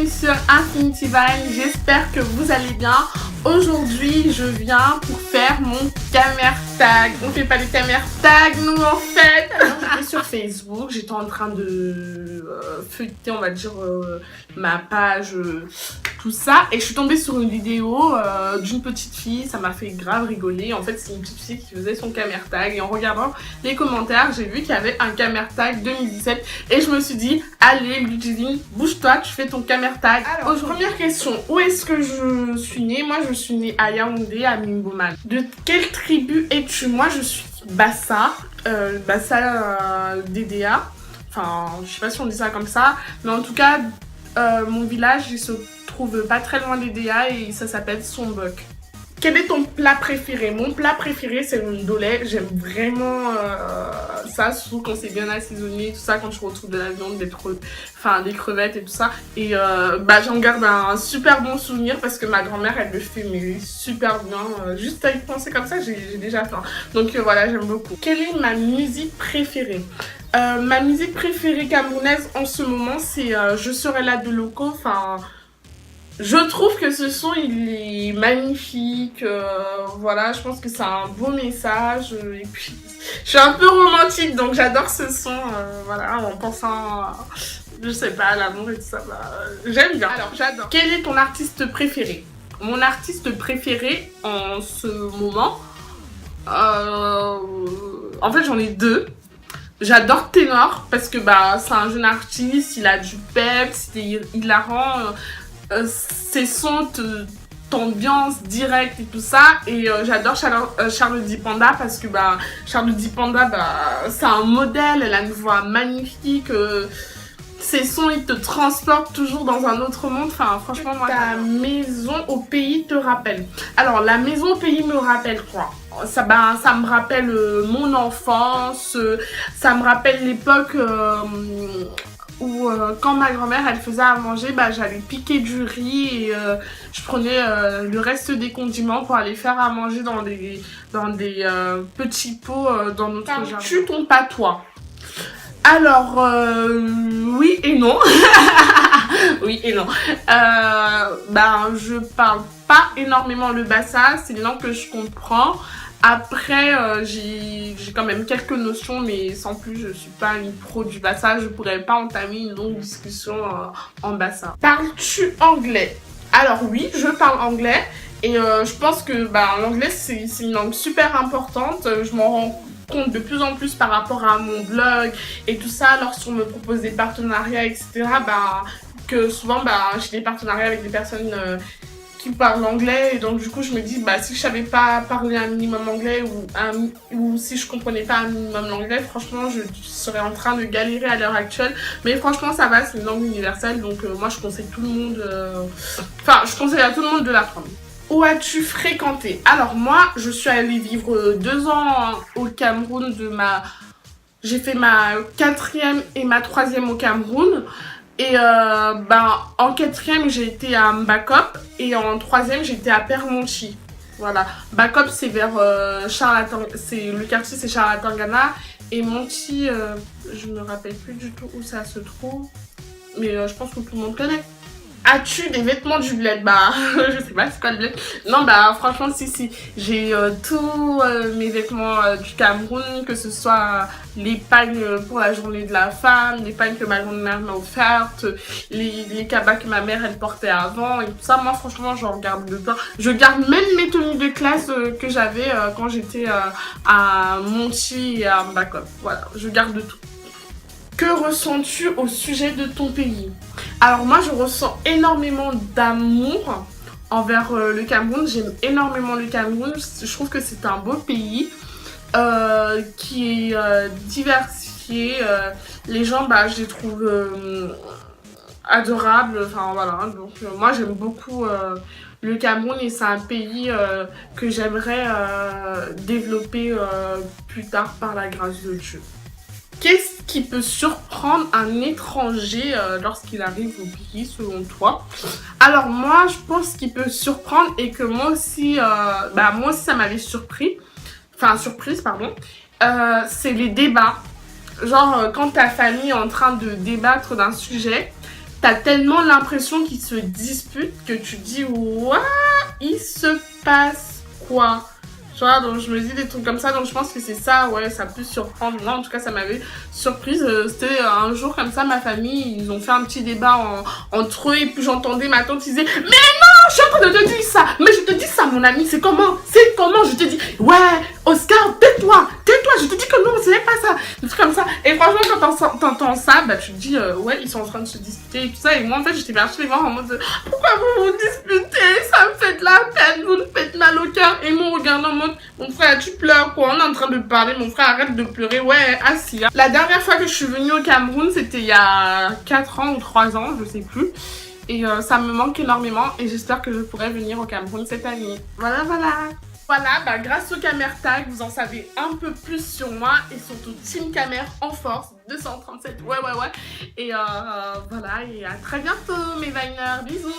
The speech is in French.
bienvenue sur Infinity Vine, j'espère que vous allez bien. Aujourd'hui je viens pour faire mon camera tag. On fait pas des caméras tag nous en fait. Alors j'étais sur Facebook, j'étais en train de feuilleter on va dire ma page, tout ça. Et je suis tombée sur une vidéo d'une petite fille, ça m'a fait grave rigoler. En fait c'est une petite fille qui faisait son camera tag. Et en regardant les commentaires j'ai vu qu'il y avait un camera tag 2017. Et je me suis dit, allez Ludivine, bouge-toi, tu fais ton camera tag. Alors, première question, où est-ce que je suis née? Moi je suis née à Yaoundé, à Mimboman. De quelle tribu es-tu? Moi je suis Bassa, DDA. Enfin, je sais pas si on dit ça comme ça, mais en tout cas, mon village il se trouve pas très loin d'DDA et ça s'appelle Sombok. Quel est ton plat préféré? Mon plat préféré c'est le ndolé. J'aime vraiment ça, surtout quand c'est bien assaisonné, tout ça, quand je retrouve de la viande, des crevettes et tout ça. Et j'en garde un super bon souvenir parce que ma grand-mère elle le fait mais super bien. Juste à y penser comme ça, j'ai déjà faim. Donc voilà, j'aime beaucoup. Quelle est ma musique préférée? Ma musique préférée camerounaise en ce moment c'est Je serai là de Loco. Enfin, je trouve que ce son il est magnifique, voilà, je pense que c'est un beau message et puis je suis un peu romantique donc j'adore ce son, voilà, en pensant, je sais pas, à l'amour et tout ça, j'aime bien. Alors j'adore. Quel est ton artiste préféré? Mon artiste préféré en ce moment, en fait j'en ai deux. J'adore Ténor parce que c'est un jeune artiste, il a du peps, il est hilarant. Ses sons t'ambiance direct et tout ça. Et j'adore Charlotte Dipanda parce que Charlotte Dipanda c'est un modèle, elle a une voix magnifique, ses sons ils te transportent toujours dans un autre monde. Enfin franchement moi, ta maison au pays te rappelle? Alors la maison au pays me rappelle quoi? Ça me rappelle mon enfance, ça me rappelle l'époque où quand ma grand-mère elle faisait à manger, j'allais piquer du riz et je prenais le reste des condiments pour aller faire à manger dans des petits pots dans notre jardin. Tu ton patois? Alors oui et non. Oui et non. Je parle pas énormément le bassa, c'est une langue que je comprends. Après, j'ai quand même quelques notions, mais sans plus, je suis pas une pro du bassa. Je pourrais pas entamer une longue discussion en bassa. Parles-tu anglais? Alors oui, je parle anglais. Et je pense que l'anglais, c'est une langue super importante. Je m'en rends compte de plus en plus par rapport à mon blog et tout ça. Lorsqu'on me propose des partenariats, etc., que souvent, j'ai des partenariats avec des personnes qui parlent anglais et donc du coup je me dis si je savais pas parler un minimum anglais ou si je comprenais pas un minimum l'anglais, franchement je serais en train de galérer à l'heure actuelle. Mais franchement ça va, c'est une langue universelle donc moi je conseille tout le monde, je conseille à tout le monde de l'apprendre. Où as-tu fréquenté? Alors moi je suis allée vivre 2 ans au Cameroun. J'ai fait ma 4e et ma 3e au Cameroun. Et en 4e j'ai été à Mbakop et en 3e j'étais à Permonchi. Voilà, Mbakop c'est vers le quartier c'est Charlatangana et Monchi, je me rappelle plus du tout où ça se trouve, mais je pense que tout le monde connaît. As-tu des vêtements du bled? Je sais pas c'est quoi le bled. Non franchement si. J'ai tous mes vêtements du Cameroun, que ce soit les pagnes pour la journée de la femme, les pagnes que ma grand-mère m'a offertes, les cabas que ma mère elle portait avant et tout ça. Moi franchement j'en garde de plein. Je garde même mes tenues de classe que j'avais quand j'étais à Monchi et à Mbakop. Voilà, je garde tout. Que ressens-tu au sujet de ton pays? Alors moi je ressens énormément d'amour envers le Cameroun. J'aime énormément le Cameroun. Je trouve que c'est un beau pays qui est diversifié. Les gens je les trouve adorables. Enfin voilà. Donc moi j'aime beaucoup le Cameroun et c'est un pays que j'aimerais développer plus tard par la grâce de Dieu. Qu'est-ce qui peut surprendre un étranger lorsqu'il arrive au pays selon toi? Alors moi je pense qu'il peut surprendre et que moi aussi ça m'avait surprise pardon, c'est les débats. Genre quand ta famille est en train de débattre d'un sujet t'as tellement l'impression qu'ils se disputent que tu te dis, what, il se passe quoi? Tu vois, donc je me dis des trucs comme ça, donc je pense que c'est ça, ouais, ça peut surprendre. Moi, en tout cas, ça m'avait surprise. C'était un jour comme ça, ma famille, ils ont fait un petit débat entre eux, et puis j'entendais ma tante qui disait, mais non, je suis en train de te dire ça, mais je te dis ça, mon ami, c'est comment, je te dis, ouais, Oscar, tais-toi, je te dis que non, c'est pas ça, des trucs comme ça. Et franchement, quand t'entends ça, bah tu te dis, ouais, ils sont en train de se disputer et tout ça, et moi, en fait, j'étais partie les voir en mode, pourquoi vous vous disputez, ça me fait de la peine, vous me faites mal au cœur, et mon regard en mode, mon frère, tu pleures quoi? On est en train de parler, mon frère, arrête de pleurer. Ouais, assis. Hein. La dernière fois que je suis venue au Cameroun, c'était il y a 4 ans ou 3 ans, je sais plus. Et ça me manque énormément et j'espère que je pourrai venir au Cameroun cette année. Voilà, voilà. Voilà, bah grâce au Camertag, vous en savez un peu plus sur moi et surtout Team Camer en force, 237, ouais. Et voilà, et à très bientôt mes Viners, bisous.